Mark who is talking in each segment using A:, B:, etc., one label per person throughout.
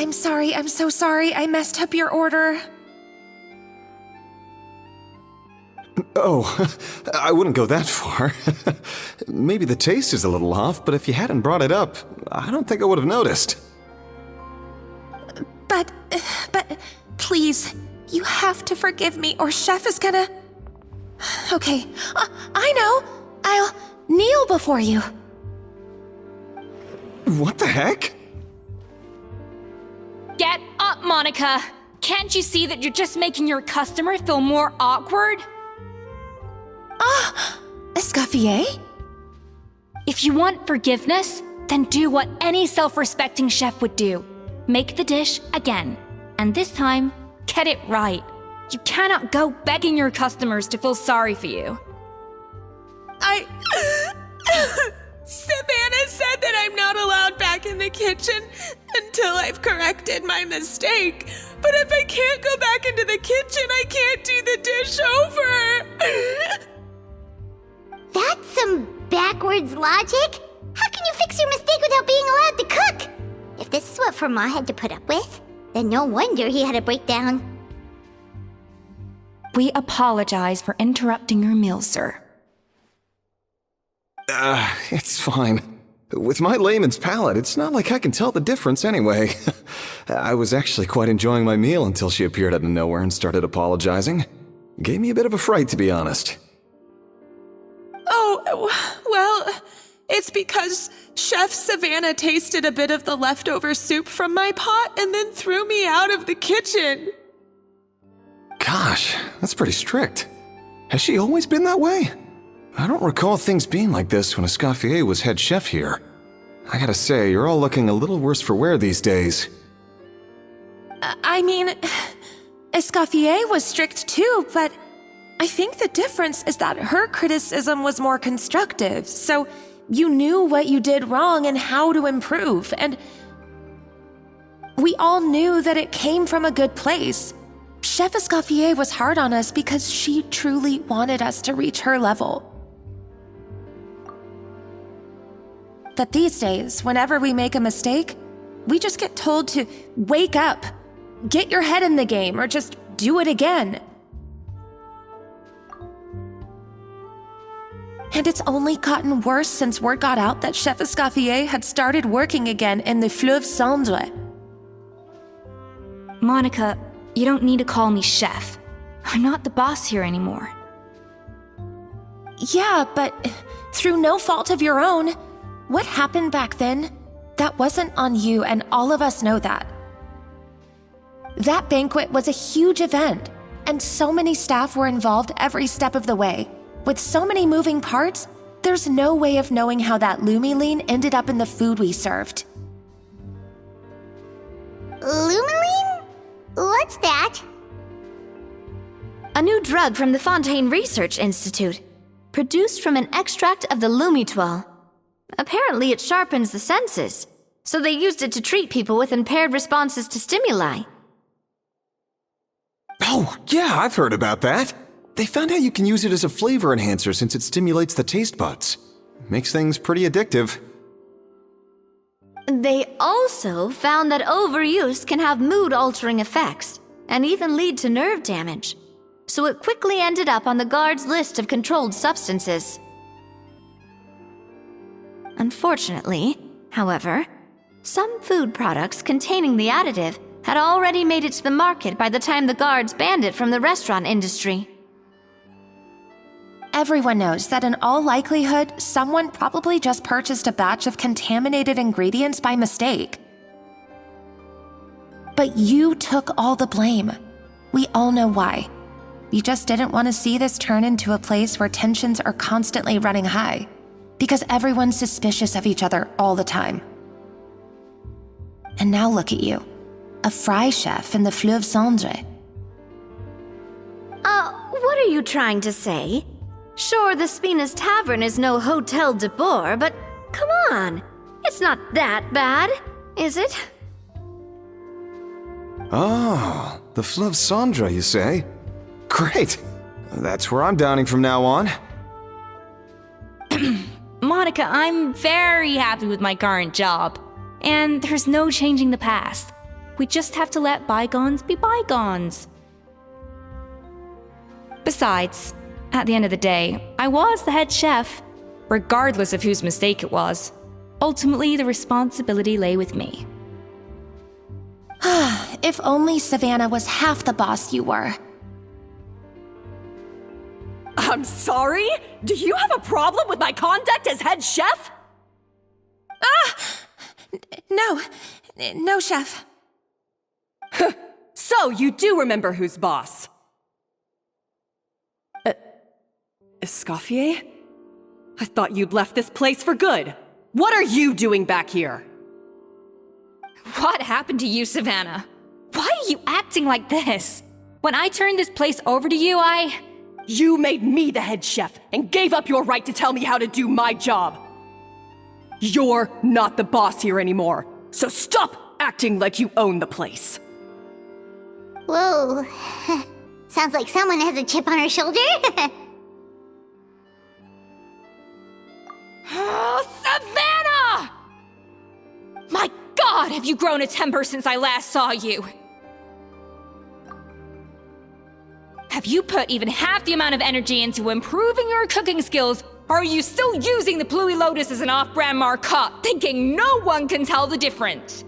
A: I'm sorry, I'm so sorry. I messed up your order.
B: Oh, I wouldn't go that far. Maybe the taste is a little off, but if you hadn't brought it up, I don't think I would have noticed.
A: But, please, you have to forgive me or Chef is gonna... Okay, I know. I'll kneel before you.
B: What the heck?
C: Get up, Monica! Can't you see that you're just making your customer feel more awkward?
A: Escoffier?
C: If you want forgiveness, then do what any self-respecting chef would do. Make the dish again. And this time, get it right. You cannot go begging your customers to feel sorry for you.
D: Savannah said that I'm not allowed back in the kitchen until I've corrected my mistake. But if I can't go back into the kitchen, I can't do the dish over.
E: That's some backwards logic. How can you fix your mistake without being allowed to cook? If this is what Fermat had to put up with, then no wonder he had a breakdown.
C: We apologize for interrupting your meal, sir.
B: It's fine. With my layman's palate, it's not like I can tell the difference anyway. I was actually quite enjoying my meal until she appeared out of nowhere and started apologizing. Gave me a bit of a fright, to be honest.
D: Oh, well, it's because Chef Savannah tasted a bit of the leftover soup from my pot and then threw me out of the kitchen.
B: Gosh, that's pretty strict. Has she always been that way? I don't recall things being like this when Escoffier was head chef here. I gotta say, you're all looking a little worse for wear these days.
A: I mean, Escoffier was strict too, but I think the difference is that her criticism was more constructive, so you knew what you did wrong and how to improve, and we all knew that it came from a good place. Chef Escoffier was hard on us because she truly wanted us to reach her level. But these days, whenever we make a mistake, we just get told to wake up, get your head in the game, or just do it again. And it's only gotten worse since word got out that Chef Escoffier had started working again in the Fleuve Cendre.
C: Monica, you don't need to call me chef. I'm not the boss here anymore.
A: Yeah, but through no fault of your own. What happened back then, that wasn't on you, and all of us know that. That banquet was a huge event, and so many staff were involved every step of the way. With so many moving parts, there's no way of knowing how that lumiline ended up in the food we served.
E: Lumiline? What's that?
C: A new drug from the Fontaine Research Institute, produced from an extract of the lumitoile. Apparently it sharpens the senses, so they used it to treat people with impaired responses to stimuli.
B: Oh, yeah, I've heard about that. They found out you can use it as a flavor enhancer since it stimulates the taste buds. Makes things pretty addictive.
C: They also found that overuse can have mood-altering effects, and even lead to nerve damage. So it quickly ended up on the guard's list of controlled substances. Unfortunately, however, some food products containing the additive had already made it to the market by the time the guards banned it from the restaurant industry.
A: Everyone knows that in all likelihood, someone probably just purchased a batch of contaminated ingredients by mistake. But you took all the blame. We all know why. You just didn't want to see this turn into a place where tensions are constantly running high, because everyone's suspicious of each other all the time. And now look at you, a fry chef in the Fleuve Cendre.
C: What are you trying to say? Sure, the Spina's Tavern is no Hotel de Boer, but come on, it's not that bad, is it?
B: Oh, the Fleuve Cendre, you say? Great! That's where I'm dining from now on.
C: Monica, I'm very happy with my current job, and there's no changing the past.
F: We just have to let bygones be bygones. Besides, at the end of the day, I was the head chef, regardless of whose mistake it was. Ultimately, the responsibility lay with me.
A: If only Savannah was half the boss you were.
G: I'm sorry? Do you have a problem with my conduct as head chef?
A: No, chef.
G: So, you do remember who's boss? Escoffier? I thought you'd left this place for good. What are you doing back here?
F: What happened to you, Savannah? Why are you acting like this? When I turned this place over to you,
G: You made me the head chef and gave up your right to tell me how to do my job. You're not the boss here anymore, so stop acting like you own the place.
E: Whoa. Sounds like someone has a chip on her shoulder.
F: Oh, Savannah! My God, have you grown a temper since I last saw you? Have you put even half the amount of energy into improving your cooking skills, or are you still using the Pluie Lotus as an off-brand marcotte, thinking no one can tell the difference?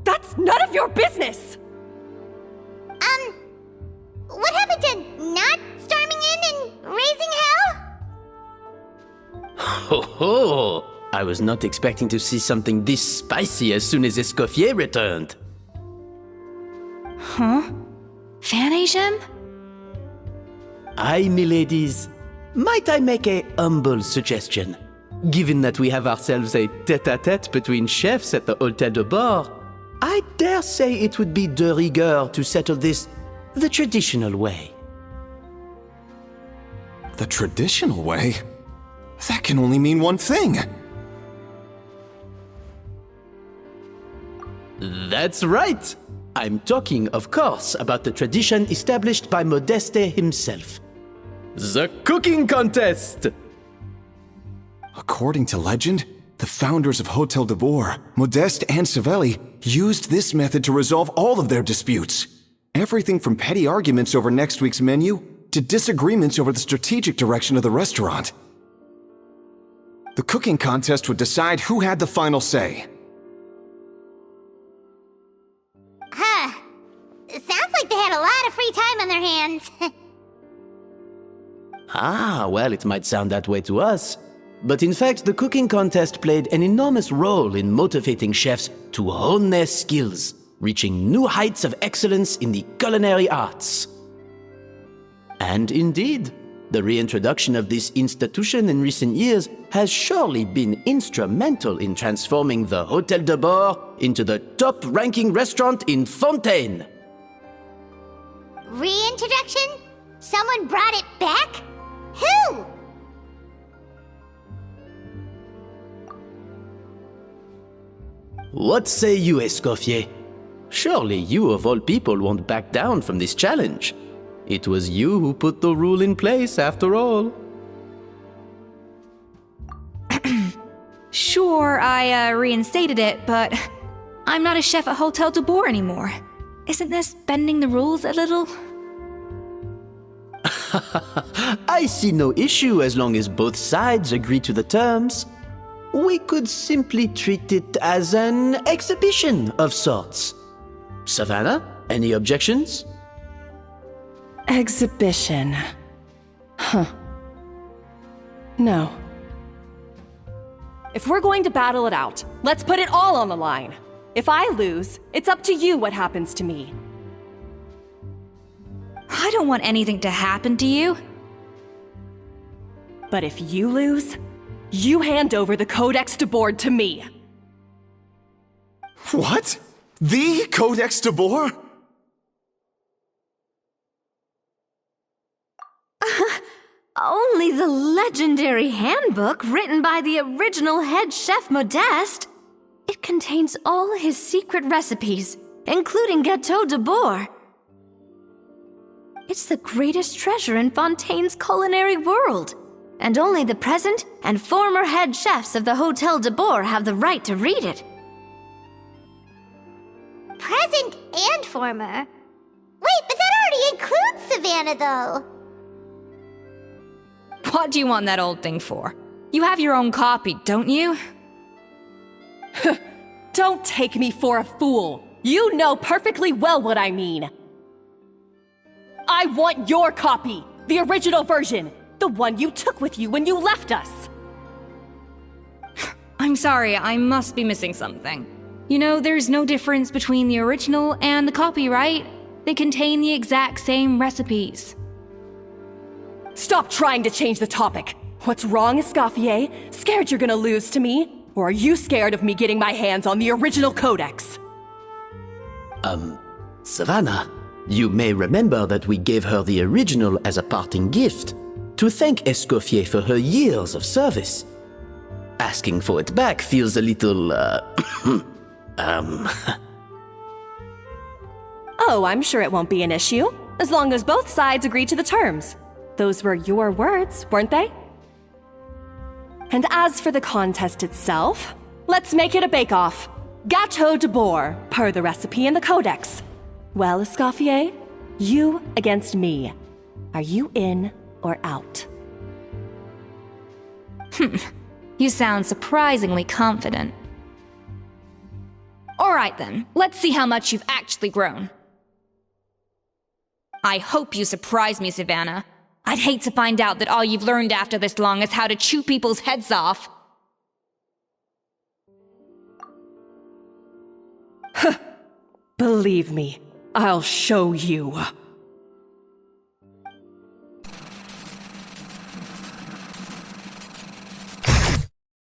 G: That's none of your business!
E: What happened to not storming in and raising hell?
H: Ho ho! I was not expecting to see something this spicy as soon as Escoffier returned.
F: Huh? Fan Agem?
H: Aye, miladies. Might I make a humble suggestion? Given that we have ourselves a tête-à-tête between chefs at the Hôtel de Bord, I dare say it would be de rigueur to settle this the traditional way.
B: The traditional way? That can only mean one thing.
H: That's right! I'm talking, of course, about the tradition established by Modeste himself. The cooking contest!
B: According to legend, the founders of Hôtel de Bord, Modeste and Savelli, used this method to resolve all of their disputes. Everything from petty arguments over next week's menu to disagreements over the strategic direction of the restaurant. The cooking contest would decide who had the final say.
E: It sounds like they had a lot of free time on their hands.
H: Ah, well, it might sound that way to us. But in fact, the cooking contest played an enormous role in motivating chefs to hone their skills, reaching new heights of excellence in the culinary arts. And indeed, the reintroduction of this institution in recent years has surely been instrumental in transforming the Hôtel de Bord into the top-ranking restaurant in Fontaine.
E: Reintroduction? Someone brought it back? Who?
H: What say you, Escoffier? Surely you of all people won't back down from this challenge. It was you who put the rule in place, after all.
F: Sure, I reinstated it, but I'm not a chef at Hôtel de Bord anymore. Isn't this bending the rules a little?
H: I see no issue as long as both sides agree to the terms. We could simply treat it as an exhibition of sorts. Savannah, any objections?
D: Exhibition. Huh. No. If we're going to battle it out, let's put it all on the line. If I lose, it's up to you what happens to me.
F: I don't want anything to happen to you.
D: But if you lose, you hand over the Codex de Bord to me.
B: What? The Codex de Bord?
C: Only the legendary handbook written by the original head chef Modeste. It contains all his secret recipes, including Gâteau de Bord. It's the greatest treasure in Fontaine's culinary world, and only the present and former head chefs of the Hôtel de Bord have the right to read it.
E: performer. Wait, but that already includes Savannah, though.
F: What do you want that old thing for? You have your own copy, don't you?
G: Don't take me for a fool. You know perfectly well what I mean. I want your copy, the original version, the one you took with you when you left us.
F: I'm sorry, I must be missing something. You know, there's no difference between the original and the copy, right? They contain the exact same recipes.
G: Stop trying to change the topic. What's wrong, Escoffier? Scared you're gonna lose to me? Or are you scared of me getting my hands on the original codex?
H: Savannah, you may remember that we gave her the original as a parting gift, to thank Escoffier for her years of service. Asking for it back feels a little,
G: Oh, I'm sure it won't be an issue, as long as both sides agree to the terms. Those were your words, weren't they? And as for the contest itself, let's make it a bake-off. Gâteau de boar, per the recipe in the codex. Well, Escoffier, you against me. Are you in or out?
F: You sound surprisingly confident. Alright then, let's see how much you've actually grown. I hope you surprise me, Savannah. I'd hate to find out that all you've learned after this long is how to chew people's heads off.
G: Believe me, I'll show you.